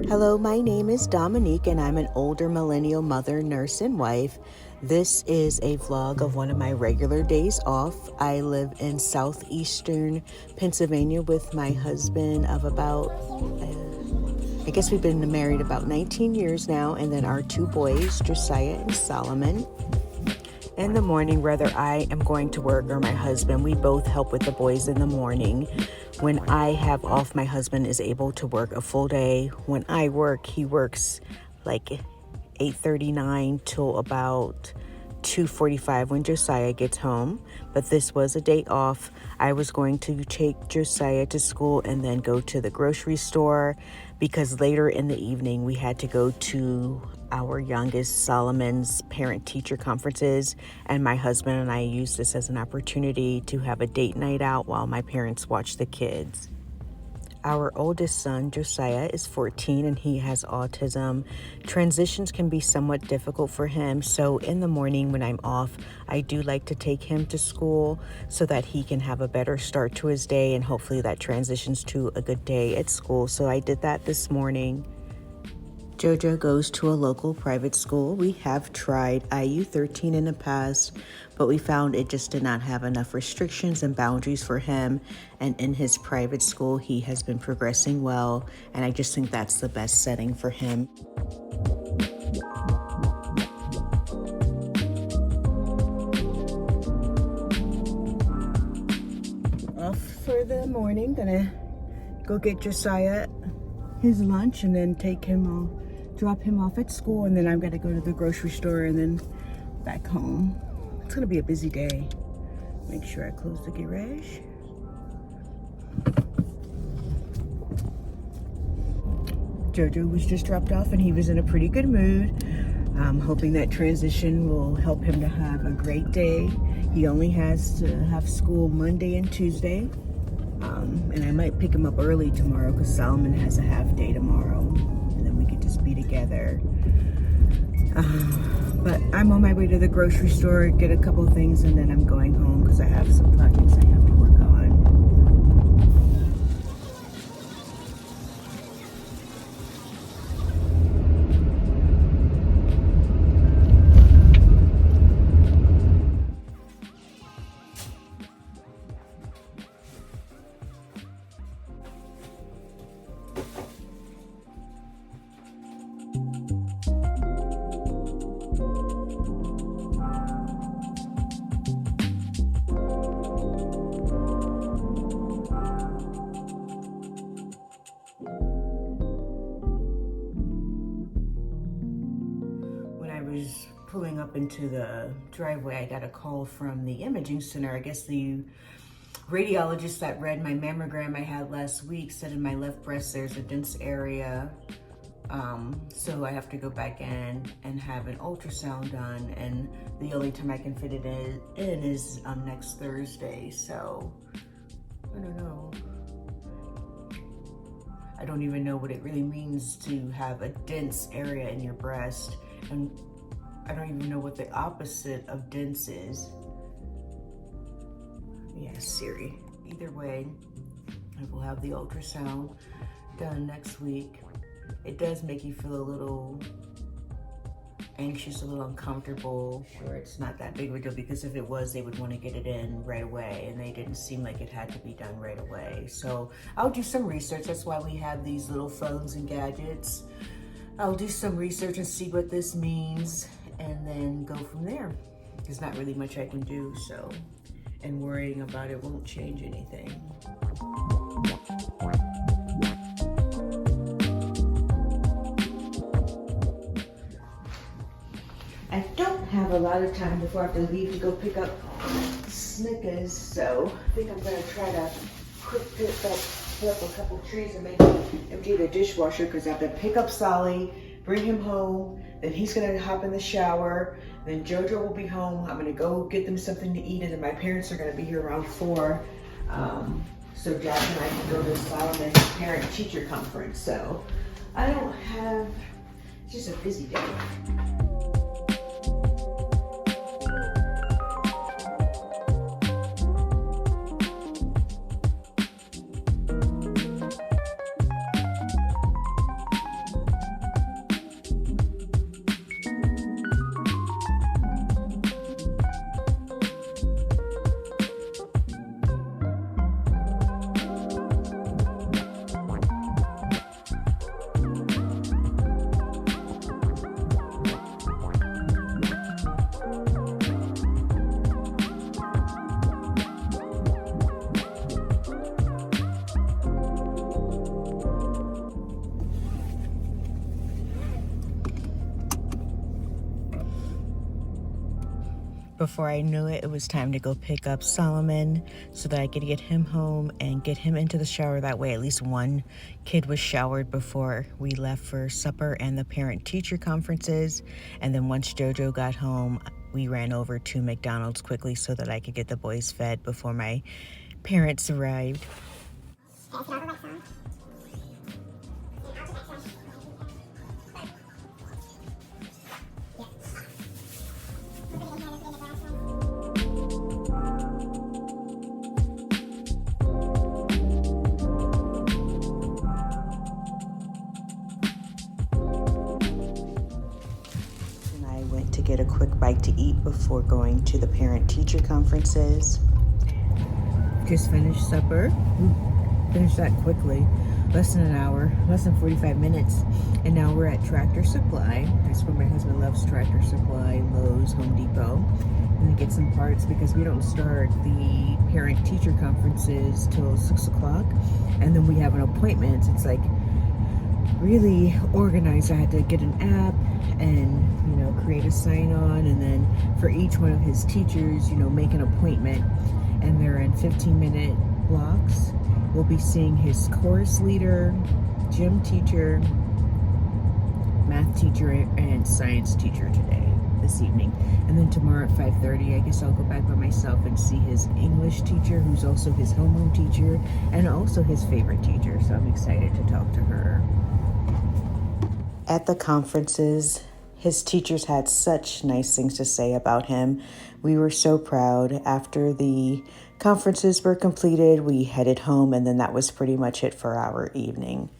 Hello, my name is Dominique, and I'm an older millennial mother, nurse, and wife. This is a vlog of one of my regular days off. I live in southeastern Pennsylvania with my husband of about, I guess we've been married about 19 years now, and then our two boys, Josiah and Solomon. In the morning, whether I am going to work or my husband, we both help with the boys in the morning. When I have off, my husband is able to work a full day. When I work, he works like 8:39 till about 2:45 when Josiah gets home. But this was a day off. I was going to take Josiah to school and then go to the grocery store because later in the evening we had to go to our youngest Solomon's parent-teacher conferences, and my husband and I used this as an opportunity to have a date night out while my parents watch the kids. Our oldest son, Josiah, is 14 and he has autism. Transitions can be somewhat difficult for him, so in the morning when I'm off, I do like to take him to school so that he can have a better start to his day, and hopefully that transitions to a good day at school. So I did that this morning. Jojo goes to a local private school. We have tried IU13 in the past, but we found it just did not have enough restrictions and boundaries for him. And in his private school, he has been progressing well, and I just think that's the best setting for him. Off for the morning, gonna go get Josiah his lunch and then drop him off at school, and then I'm gonna go to the grocery store and then back home. It's gonna be a busy day. Make sure I close the garage. Jojo was just dropped off and he was in a pretty good mood. I'm hoping that transition will help him to have a great day. He only has to have school Monday and Tuesday. And I might pick him up early tomorrow because Solomon has a half day tomorrow, and then we could just be together. But I'm on my way to the grocery store, get a couple of things, and then I'm going home because I have some projects I have to work on. Pulling up into the driveway, I got a call from the imaging center. I guess the radiologist that read my mammogram I had last week said in my left breast there's a dense area. So I have to go back in and have an ultrasound done, and the only time I can fit it in is next Thursday. So I don't know. I don't even know what it really means to have a dense area in your breast, and I don't even know what the opposite of dense is. Yeah, Siri. Either way, I will have the ultrasound done next week. It does make you feel a little anxious, a little uncomfortable, or it's not that big of a deal, because if it was, they would want to get it in right away, and they didn't seem like it had to be done right away. So I'll do some research. That's why we have these little phones and gadgets. I'll do some research and see what this means, and then go from there. There's not really much I can do, so, and worrying about it won't change anything. I don't have a lot of time before I have to leave to go pick up Snickers, so I think I'm gonna try to quick put up a couple trees and maybe empty the dishwasher, because I have to pick up Solly, bring him home, then he's gonna hop in the shower, then Jojo will be home. I'm gonna go get them something to eat, and then my parents are gonna be here around 4. So Jack and I can go to Solomon's parent-teacher conference. So I don't have, it's just a busy day. Before I knew it, it was time to go pick up Solomon so that I could get him home and get him into the shower. That way, at least one kid was showered before we left for supper and the parent-teacher conferences. And then once JoJo got home, we ran over to McDonald's quickly so that I could get the boys fed before my parents arrived. To get a quick bite to eat before going to the parent-teacher conferences. Just finished supper. Finished that quickly. Less than an hour, less than 45 minutes. And now we're at Tractor Supply. That's where my husband loves, Tractor Supply, Lowe's, Home Depot. And to get some parts because we don't start the parent-teacher conferences till 6 o'clock. And then we have an appointment. It's like really organized. I had to get an app and create a sign-on, and then for each one of his teachers make an appointment, and they're in 15-minute blocks. We'll be seeing his chorus leader, gym teacher, math teacher, and science teacher this evening. And then tomorrow at 5:30 I guess I'll go back by myself and see his English teacher, who's also his homeroom teacher and also his favorite teacher, so I'm excited to talk to her. At the conferences, his teachers had such nice things to say about him. We were so proud. After the conferences were completed, we headed home, and then that was pretty much it for our evening.